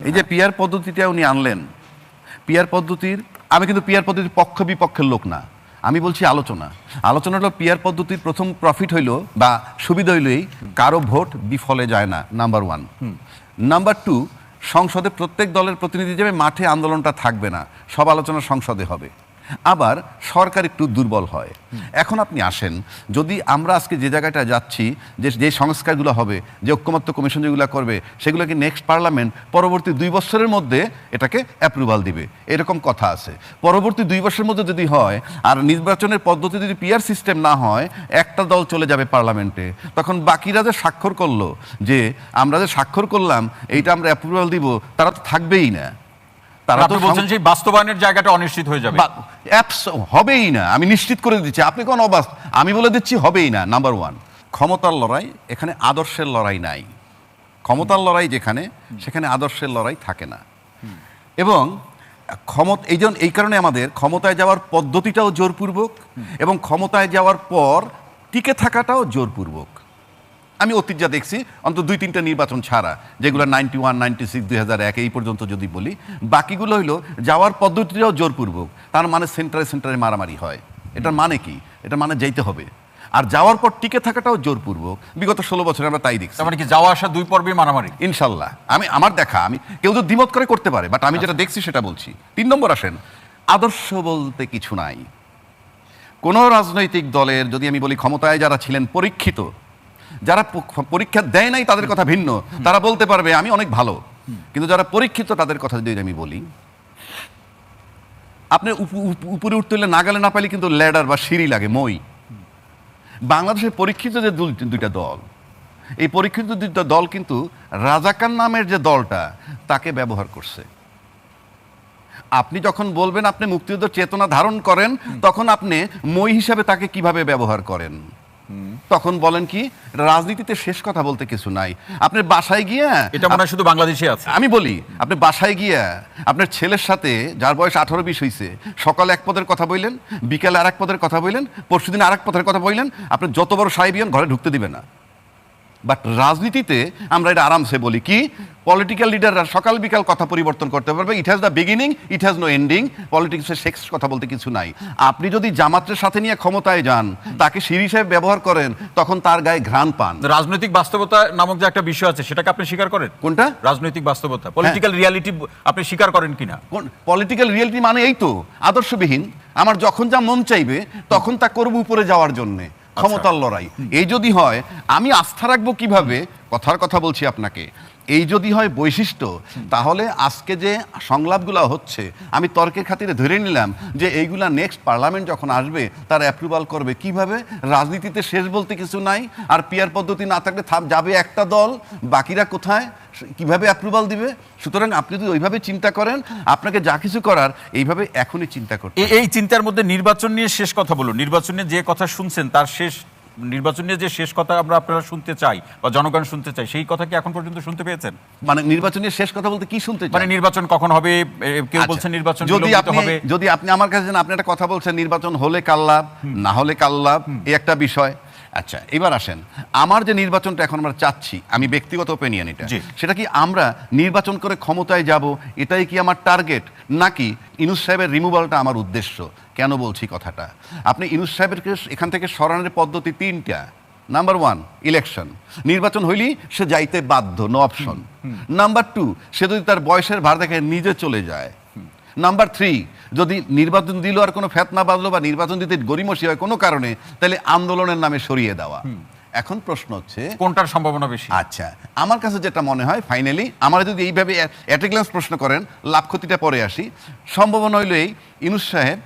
এই যে পিয়ার পদ্ধতিটা উনি আনলেন, পিয়ার পদ্ধতির, আমি কিন্তু পিয়ার পদ্ধতির পক্ষ বিপক্ষের লোক না, আমি বলছি আলোচনা হলো পিয়ার পদ্ধতির প্রথম প্রফিট হইল বা সুবিধা হইলই কারো ভোট বিফলে যায় না, নাম্বার 1। নাম্বার 2, সংসদে প্রত্যেক দলের প্রতিনিধি যাবে, মাঠে আন্দোলনটা থাকবে না, সব আলোচনা সংসদে হবে। আবার সরকার একটু দুর্বল হয়। এখন আপনি আসেন, যদি আমরা আজকে যে জায়গাটা যাচ্ছি, যে সংস্কারগুলো হবে, যে ঐক্যমত্য কমিশন যেগুলো করবে, সেগুলো কি নেক্সট পার্লামেন্ট পরবর্তী 2 বছরের মধ্যে এটাকে অ্যাপ্রুভাল দিবে, এরকম কথা আছে। পরবর্তী 2 বছরের মধ্যে যদি হয় আর নির্বাচনের পদ্ধতি যদি পিয়ার সিস্টেম না হয়, একটা দল চলে যাবে পার্লামেন্টে, তখন বাকিরা যে স্বাক্ষর করলো, যে আমরা যে স্বাক্ষর করলাম এইটা আমরা অ্যাপ্রুভাল দিব, তারা তো থাকবেই না। তারা তো বলছেন যে বাস্তবায়নের জায়গাটা অনিশ্চিত হয়ে যাবে, হবেই না, আমি নিশ্চিত করে দিচ্ছি। আপনি কোন আমি বলে দিচ্ছি হবেই না। নাম্বার 1, ক্ষমতার লড়াই, এখানে আদর্শের লড়াই নাই। ক্ষমতার লড়াই যেখানে, সেখানে আদর্শের লড়াই থাকে না। এবং এই কারণে আমাদের ক্ষমতায় যাওয়ার পদ্ধতিটাও জোরপূর্বক, এবং ক্ষমতায় যাওয়ার পর টিকে থাকাটাও জোরপূর্বক। আমি অতীত যা দেখছি, অন্তত 2-3টা নির্বাচন ছাড়া, যেগুলো 91, 96, 2001 এই পর্যন্ত যদি বলি, বাকিগুলো হইলো যাওয়ার পদ্ধতিটাও জোরপূর্বক। তার মানে সেন্টারে মারামারি হয়। এটার মানে কি? এটার মানে যাইতে হবে। আর যাওয়ার পর টিকে থাকাটাও জোরপূর্বক। বিগত 16 বছরে আমরা তাই দেখছি। মানে কি যাওয়া আসা 2 পর্বে মারামারি? ইনশাল্লাহ। আমার দেখা, কেউ তো দ্বিমত করতে পারে, বাট আমি যেটা দেখছি সেটা বলছি। 3 নম্বর আসেন, আদর্শ বলতে কিছু নাই। কোন রাজনৈতিক দলের, যদি আমি বলি ক্ষমতায় যারা ছিলেন পরীক্ষিত, যারা পরীক্ষা দেয় নাই তাদের কথা ভিন্ন, তারা বলতে পারবে আমি অনেক ভালো। কিন্তু যারা পরীক্ষিত তাদের কথা যদি আমি বলি, আপনি উপরে উঠতে হলে নাগালে না পাইলে কিন্তু ল্যাডার বা সিঁড়ি লাগে, মই। বাংলাদেশের পরীক্ষিত যে 2টা দল, এই পরীক্ষিত 2টা দল কিন্তু রাজাকার নামের যে দলটা, তাকে ব্যবহার করছে। আপনি যখন বলবেন আপনি মুক্তিযুদ্ধ চেতনা ধারণ করেন, তখন আপনি মই হিসাবে তাকে কিভাবে ব্যবহার করেন? তখন বলেন কি, রাজনীতিতে শেষ কথা বলতে কিছু নাই। আপনার বাসায় গিয়া, এটা মনে হয় শুধু বাংলাদেশে আছে। আমি বলি, আপনি বাসায় গিয়া আপনার ছেলের সাথে, যার বয়স 18-20 হয়েছে, সকালে এক পদের কথা বললেন, বিকেলে আর এক পদের কথা বললেন, পরশুদিন আর এক পদের কথা বললেন, আপনি যত বড় সাহেবিয়ান ঘরে ঢুকতে দিবে না। বাট রাজনীতিতে আমরা এটা আরামসে বলি কি, পলিটিক্যাল লিডাররা সকাল বিকাল কথা পরিবর্তন করতে পারবে। It has the beginning, it has no ending. পলিটিক্সের শেষ কথা বলতে কিছু নাই। আপনি যদি জামাতের সাথে নিয়ে ক্ষমতায় যান, তাকে সিঁড়ি হিসেবে ব্যবহার করেন, তখন তার গায়ে ঘ্রাণ পান। রাজনৈতিক বাস্তবতা নামক যে একটা বিষয় আছে, সেটাকে আপনি স্বীকার করেন? কোনটা? রাজনৈতিক বাস্তবতা, পলিটিক্যাল রিয়ালিটি আপনি স্বীকার করেন কিনা? পলিটিক্যাল রিয়ালিটি মানে এই তো আদর্শবিহীন। আমার যখন যা মন চাইবে তখন তা করব উপরে যাওয়ার জন্যে, ক্ষমতার লড়াই। এই যদি হয়, আমি আস্থা রাখবো কিভাবে? কথার কথা বলছি আপনাকে, এই যদি হয় বৈশিষ্ট্য, তাহলে আজকে যে সংলাপগুলো হচ্ছে, আমি তর্কের খাতিরে ধরে নিলাম যে এইগুলা নেক্সট পার্লামেন্ট যখন আসবে তারা অ্যাপ্রুভাল করবে। কিভাবে? রাজনীতিতে শেষ বলতে কিছু নাই। আর পিয়ার পদ্ধতি না থাকলে যাবে একটা দল, বাকিরা কোথায়, কিভাবে অ্যাপ্রুভাল দিবে? সুতরাং আপনি যদি ওইভাবে চিন্তা করেন, আপনাকে যা কিছু করার এইভাবে এখনই চিন্তা করতে। এই চিন্তার মধ্যে নির্বাচন নিয়ে শেষ কথা বলুন। নির্বাচন নিয়ে যে কথা শুনছেন, তার নির্বাচন নিয়ে যে শেষ কথা আপনারা শুনতে চাই বা জনগণ শুনতে চাই, সেই কথা কি এখন পর্যন্ত শুনতে পেয়েছেন? মানে নির্বাচনের শেষ কথা বলতে কি শুনতে চাই? মানে নির্বাচন কখন হবে? কেউ বলছেন নির্বাচন যদি আপনি আমার কাছে আপনি একটা কথা বলছেন, নির্বাচন হলে কাল লাভ, না হলে কাল লাভ, এই একটা বিষয়। আচ্ছা, এবার আসেন, আমার যে নির্বাচনটা এখন আমরা চাচ্ছি, আমি ব্যক্তিগত ওপিনিয়ন এটা, সেটা কি আমরা নির্বাচন করে ক্ষমতায় যাব, এটাই কি আমার টার্গেট, নাকি ইউনূস সাহেবের রিমুভালটা আমার উদ্দেশ্য? কেন বলছি কথাটা? আপনি ইউনূস সাহেবেরকে এখান থেকে সরানোর পদ্ধতি 3টা। নাম্বার 1, ইলেকশন, নির্বাচন হইলেই সে যাইতে বাধ্য, নো অপশন। নাম্বার 2, সে যদি তার বয়সের ভার দেখে নিজে চলে যায়। নাম্বার 3, যদি নির্বাচন দিল আর কোনো ফেতনা বাঁধলো বা নির্বাচন দিতে গড়িমসি হয় কোনো কারণে, তাহলে আন্দোলনের নামে সরিয়ে দেওয়া। এখন প্রশ্ন হচ্ছে কোনটার সম্ভাবনা বেশি? আচ্ছা, আমার কাছে যেটা মনে হয়, ফাইনালি আমরা যদি এইভাবে অ্যাট এ গ্ল্যান্স প্রশ্ন করেন, লাভ ক্ষতিটা পরে আসি, সম্ভাবনা হইল এই, ইউনূস সাহেব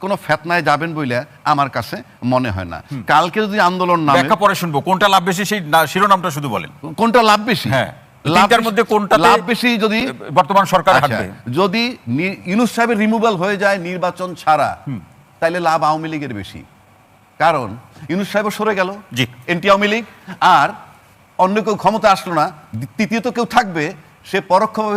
কোনো ফেতনায় যাবেন বলে আমার কাছে মনে হয় না। কালকে যদি আন্দোলন না, ব্যাখ্যা পরে শুনবো। কোনটা লাভ বেশি সেই শিরোনামটা শুধু বলেন। কোনটা লাভ বেশি? হ্যাঁ, লাভের মধ্যে কোনটা লাভ বেশি? যদি বর্তমান সরকার হাঁটবে, যদি ইউনূস সাহেবের রিমুভাল হয়ে যায় নির্বাচন ছাড়া, তাহলে লাভ আওয়ামী লীগের বেশি। কারণ ইউনূস সাহেব সরে গেল, এনটি আওয়ামী লীগ, আর অন্য কেউ ক্ষমতা আসলো না। তৃতীয়ত কেউ থাকবে, সে পরোক্ষভাবে